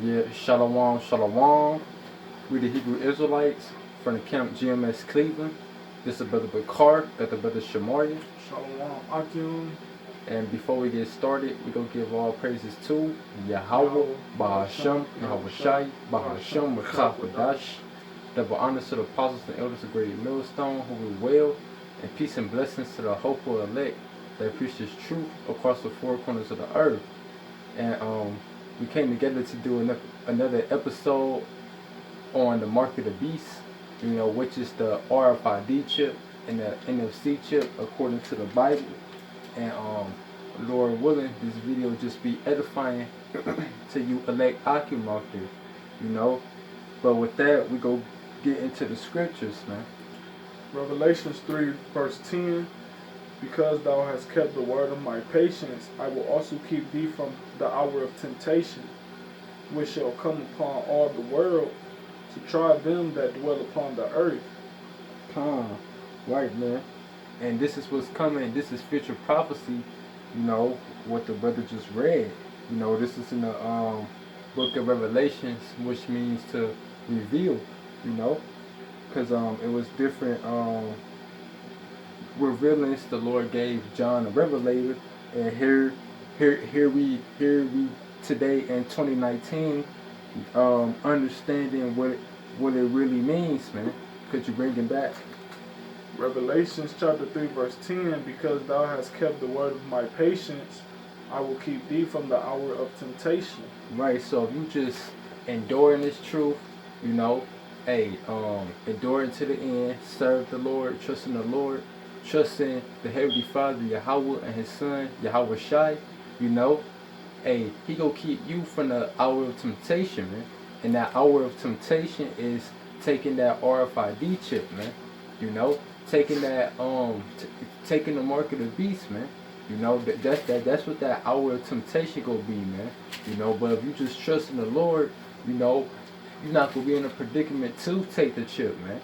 Yeah, Shalom, Shalom. We the Hebrew Israelites from the camp GMS Cleveland. This is Brother Bakar, got the Brother Shamaria. Shalom Akim. And before we get started, we gonna give all praises to Yahweh, Yahweh, Bahashem, Yahweh Shai, Bahashem, Mechapadash. Double honors to the apostles and elders of Great Millstone who will well, and peace and blessings to the hopeful elect that preach this truth across the four corners of the earth. And we came together to do another episode on the mark of the beast, which is the RFID chip and the NFC chip according to the Bible. And Lord willing, this video will just be edifying to you elect Akim out there, But with that, we go get into the scriptures, man. Revelations 3 verse 10. Because thou hast kept the word of my patience, I will also keep thee from the hour of temptation, which shall come upon all the world, to try them that dwell upon the earth. Right, man. And this is what's coming. This is future prophecy, what the brother just read. This is in the book of Revelations, which means to reveal, because it was different revealings the Lord gave John the Revelator, and here we today in 2019, understanding what it really means, man. Could you bring it back? Revelations chapter 3 verse 10. Because thou hast kept the word of my patience, I will keep thee from the hour of temptation. Right. So if you just enduring this truth, endure it to the end, serve the Lord, trust in the Lord, trust in the Heavenly Father, Yahweh, and His Son, Yahweh Shai, He gonna keep you from the hour of temptation, man. And that hour of temptation is taking that RFID chip, man. Taking that taking the mark of the beast, man. That's what that hour of temptation gonna be, man. But if you just trust in the Lord, you're not gonna be in a predicament to take the chip, man.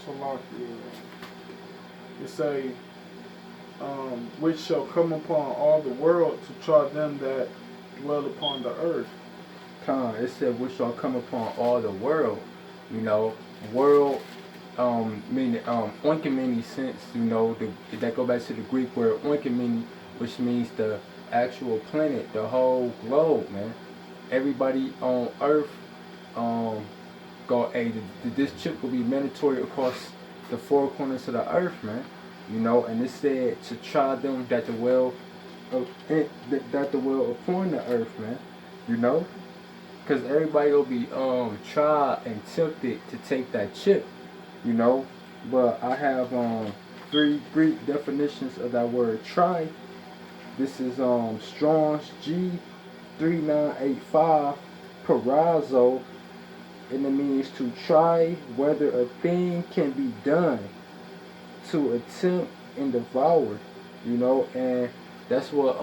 So like it say, which shall come upon all the world, to try them that dwell upon the earth. It said which shall come upon all the world. World meaning oikoumene sense, that go back to the Greek word oikoumene, which means the actual planet, the whole globe, man. Everybody on earth this chip will be mandatory across the four corners of the earth, man. And it said to try them that dwell upon the earth, man. Because everybody will be tried and tempted to take that chip, But I have 3 Greek definitions of that word try. This is Strong's G3985 parazo, and it means to try whether a thing can be done, to attempt and devour, and that's what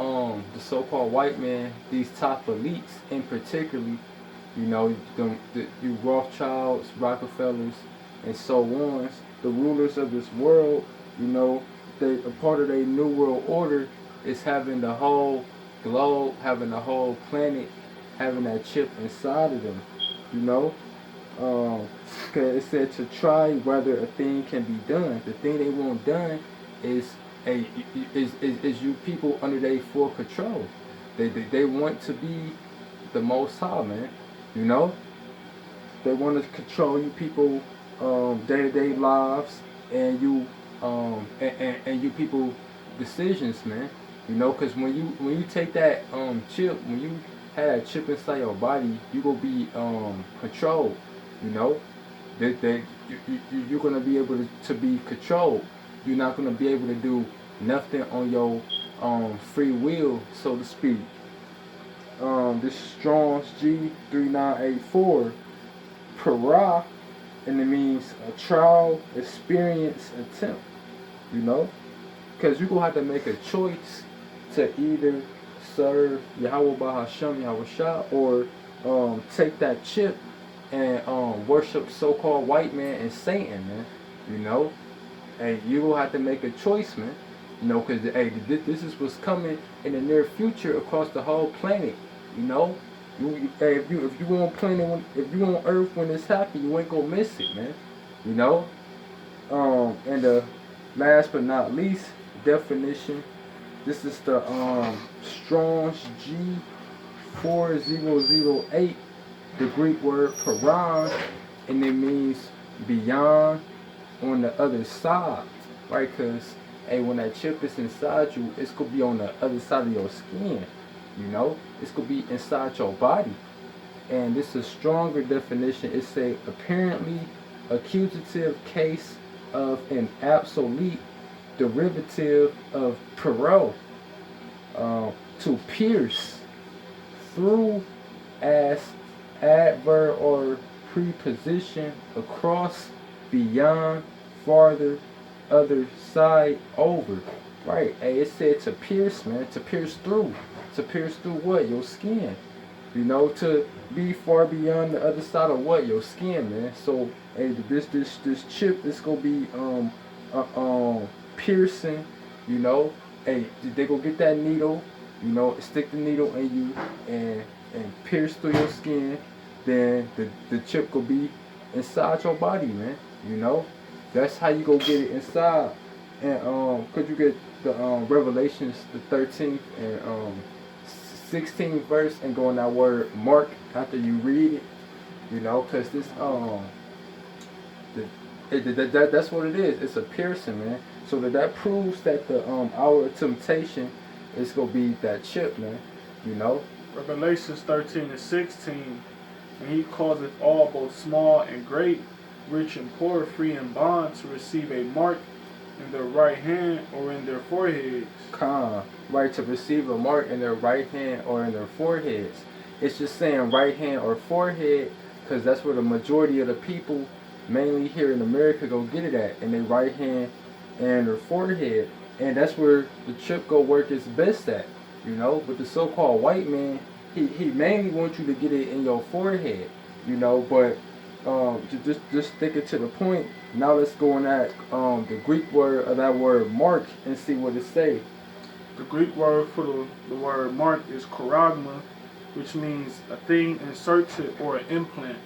the so-called white man, these top elites in particularly, you Rothschilds, Rockefellers, and so on, the rulers of this world, a part of their new world order is having the whole globe, having the whole planet, having that chip inside of them, Cause it said to try whether a thing can be done. The thing they want done is you people under their full control. They want to be the Most High, man. They want to control you people day-to-day lives, and you and you people decisions, man. Cause when you take that chip, when you have that chip inside your body, you gonna be controlled. You're gonna be able to be controlled. You're not gonna be able to do nothing on your free will, so to speak. This Strong's G3984 para, and it means a trial, experience, attempt. Because you're gonna have to make a choice to either serve Yahweh Bahashem, Yahweh Shah, or take that chip and worship so-called white man and Satan, man. And you will have to make a choice, man. You know, because hey, this is what's coming in the near future across the whole planet. You know, hey, if you on planet if you on Earth when this happen, you ain't gonna miss it, man. You know, and the last but not least definition. This is the Strong's G4008, the Greek word paran, and it means beyond, on the other side, right? Because hey, when that chip is inside you, it's gonna be on the other side of your skin. You know, it's gonna be inside your body, and this is a stronger definition. It's a apparently accusative case of an obsolete derivative of Perot, to pierce through as adverb or preposition, across, beyond, farther, other side, over. Right. Hey, it said to pierce, man, to pierce through. To pierce through what? Your skin. You know, to be far beyond the other side of what? Your skin, man. So hey, this chip is gonna be piercing, you know. Hey, they go get that needle, you know, stick the needle in you and pierce through your skin. Then the chip will be inside your body, man. You know, that's how you go get it inside. And could you get the Revelations the 13th and 16th verse and go in that word mark after you read it, you know, because this that's what it is. It's a piercing, man. So that proves that the hour of temptation is gonna be that chip, man. You know. Revelations 13 and 16, and he causeth all, both small and great, rich and poor, free and bond, to receive a mark in their right hand or in their foreheads. Right, to receive a mark in their right hand or in their foreheads. It's just saying right hand or forehead because that's where the majority of the people, mainly here in America, go get it at, in their right hand and their forehead. And that's where the chip go work its best at, you know. But the so-called white man, he mainly wants you to get it in your forehead, you know. But just sticking to the point. Now let's go on that the Greek word of that word mark and see what it say. The Greek word for the word mark is charagma, which means a thing inserted or an implant.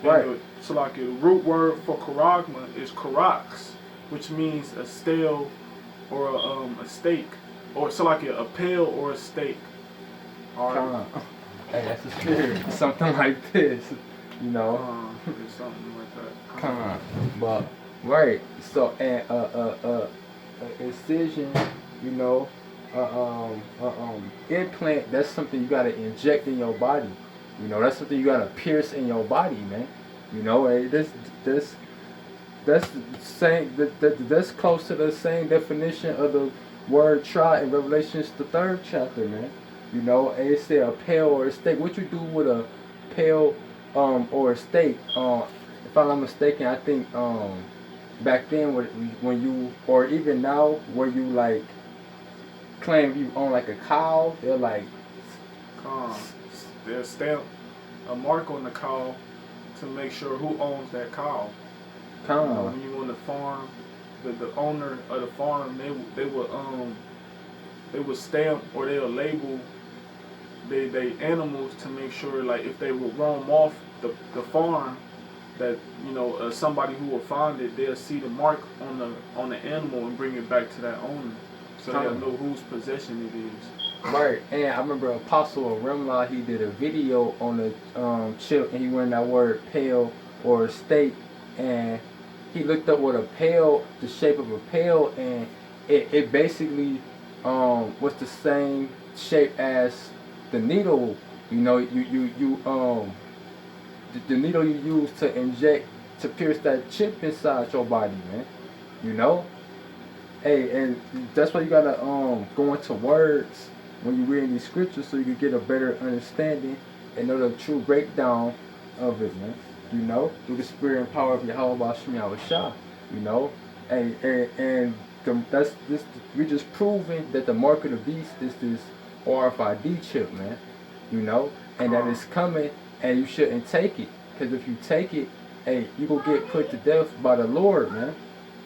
Right. So like the root word for charagma is charax, which means a stale or a stake, or so like a pail or a stake. Right. Hey, that's a spirit. Something like this, you know. It's something like that. But right. So and incision, you know, implant. That's something you gotta inject in your body. You know, that's something you gotta pierce in your body, man. You know, hey, that's the same. That's close to the same definition of the word try in Revelations the 3rd chapter, man. You know, and it said a pail or a stake. What you do with a pail or a stake? If I'm not mistaken, I think back then when you, or even now, where you like claim you own like a cow, they're like they'll stamp a mark on the cow to make sure who owns that cow. You know, when you on the farm, the owner of the farm, they would stamp or they'll label they animals to make sure, like, if they would roam off the farm, that, you know, somebody who will find it, they'll see the mark on the animal and bring it back to that owner, so they'll know whose possession it is. Right. And I remember Apostle Remla, he did a video on the chip, and he went that word pail or stake, and he looked up what a pail, the shape of a pail, and it basically was the same shape as the needle. You know, the needle you use to inject, to pierce that chip inside your body, man. You know? Hey, and that's why you gotta go into words when you're reading these scriptures, so you can get a better understanding and know the true breakdown of it, man. You know, through the spirit and power of Yahweh Bashim Yahushua. You know, and that's this. We just proving that the mark of the beast is this RFID chip, man. You know, and that it's coming, and you shouldn't take it, because if you take it, hey, you gonna get put to death by the Lord, man.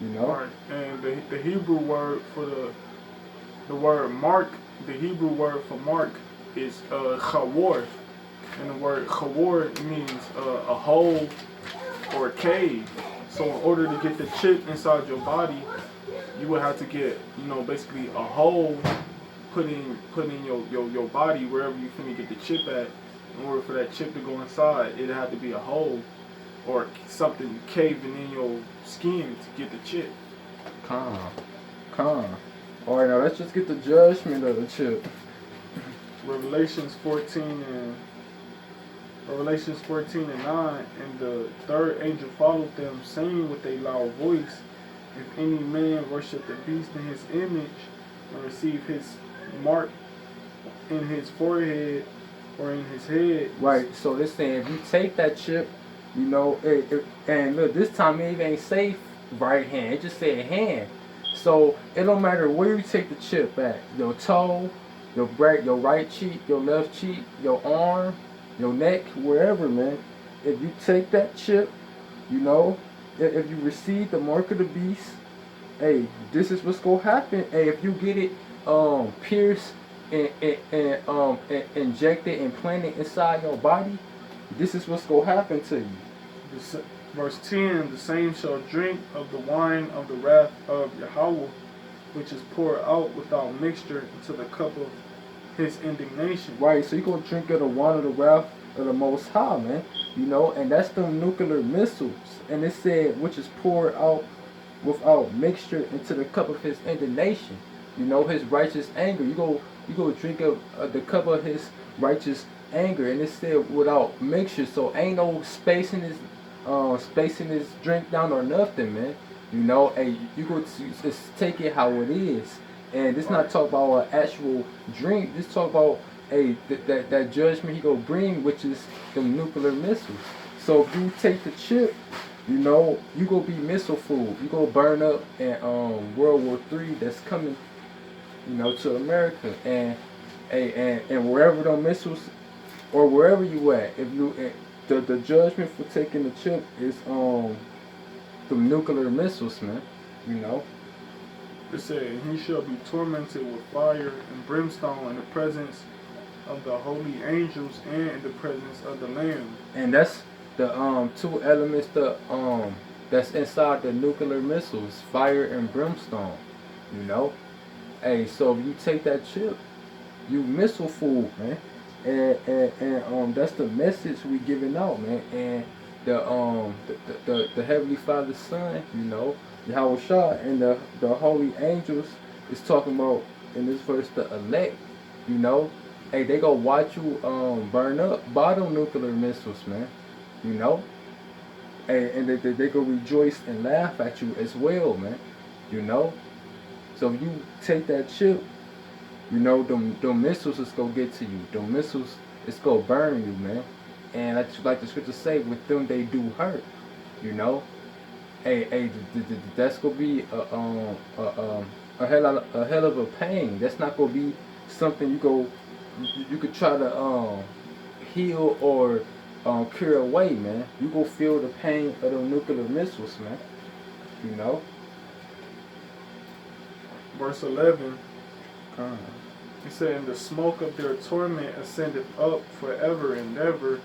You know. Right. And the Hebrew word for The word mark, the Hebrew word for mark, is chawor, and the word chawor means a hole or a cave. So in order to get the chip inside your body, you would have to get, basically a hole put in your body wherever you finna get the chip at. In order for that chip to go inside, it'd have to be a hole or something caving in your skin to get the chip. Calm. Alright, now let's just get the judgment of the chip. Revelations 14 and 9, and the third angel followed them, saying with a loud voice, if any man worship the beast in his image and receive his mark in his forehead or in his head. Right, so this saying if you take that chip, and look, this time it ain't say right hand, it just said hand. So it don't matter where you take the chip at, your toe, your right cheek, your left cheek, your arm, your neck, wherever, man. If you take that chip, if you receive the mark of the beast, hey, this is what's gonna happen. Hey, if you get it pierced and injected and planted inside your body, this is what's gonna happen to you. Verse 10, the same shall drink of the wine of the wrath of Yahweh, which is poured out without mixture into the cup of his indignation. Right, so you're going to drink of the wine of the wrath of the Most High, man. And that's the nuclear missiles. And it said, which is poured out without mixture into the cup of his indignation. His righteous anger. You go drink of the cup of his righteous anger. And it said without mixture, so ain't no spacing his drink down or nothing, man. Hey, you go just take it how it is. And this not talk about an actual drink. This talk about that judgment he gonna bring, which is the nuclear missiles. So if you take the chip, you gonna be missile food. You gonna burn up in World War III that's coming, to America. And wherever those missiles or wherever you at, if you the judgment for taking the chip is the nuclear missiles, man. It said, he shall be tormented with fire and brimstone in the presence of the holy angels and in the presence of the Lamb. And that's the two elements that's inside the nuclear missiles, fire and brimstone. Hey, so if you take that chip, you missile food, man. And that's the message we giving out, man. And the Heavenly Father's Son, Yahweh Shah, and the holy angels is talking about in this verse the elect, Hey, they go watch you burn up by them nuclear missiles, man. Hey, and they go rejoice and laugh at you as well, man. So if you take that chip, them missiles is gonna get to you. Them missiles is gonna burn you, man. And like the scriptures say, with them they do hurt. Hey, that's gonna be a hell of a pain. That's not gonna be something you could try to heal or cure away, man. You go feel the pain of the nuclear missiles, man. Verse 11. He said, and the smoke of their torment ascendeth up forever and ever,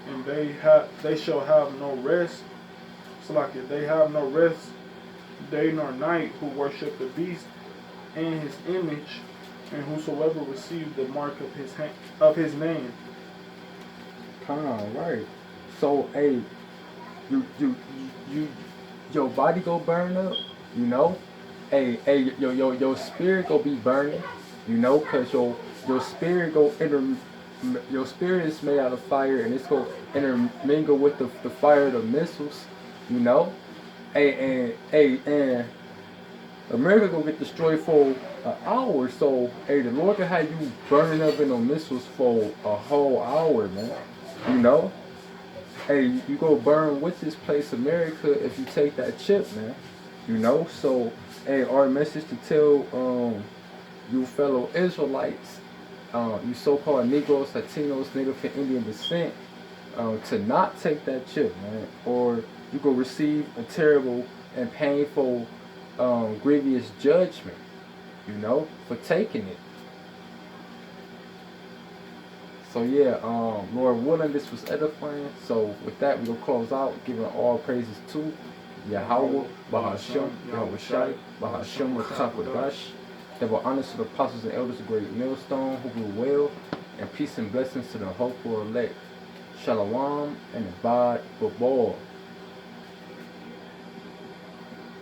and they shall have no rest. So like if they have no rest day nor night, who worship the beast and his image, and whosoever received the mark of his name. Right. So hey, your body go burn up, Hey, your spirit go be burning, cause your spirit your spirit is made out of fire, and it's go intermingle with the fire of the missiles, Hey, and America gonna get destroyed for an hour. So hey, the Lord can have you burning up in the missiles for a whole hour, man. Hey, you go burn with this place, America, if you take that chip, man. So hey, our message to tell you fellow Israelites, you so-called Negroes, Latinos, Native and Indian descent, to not take that chip, man, or you go receive a terrible and painful, grievous judgment. for taking it. So yeah, Lord willing, this was edifying. So with that, we'll close out, giving all praises to Yahweh, Bahashem, Yahweh Shai, Bahashem, Rakakwadash. That will honor to the apostles and elders of Great Millstone, who will well, and peace and blessings to the hopeful elect. Shalom and Abad Babal.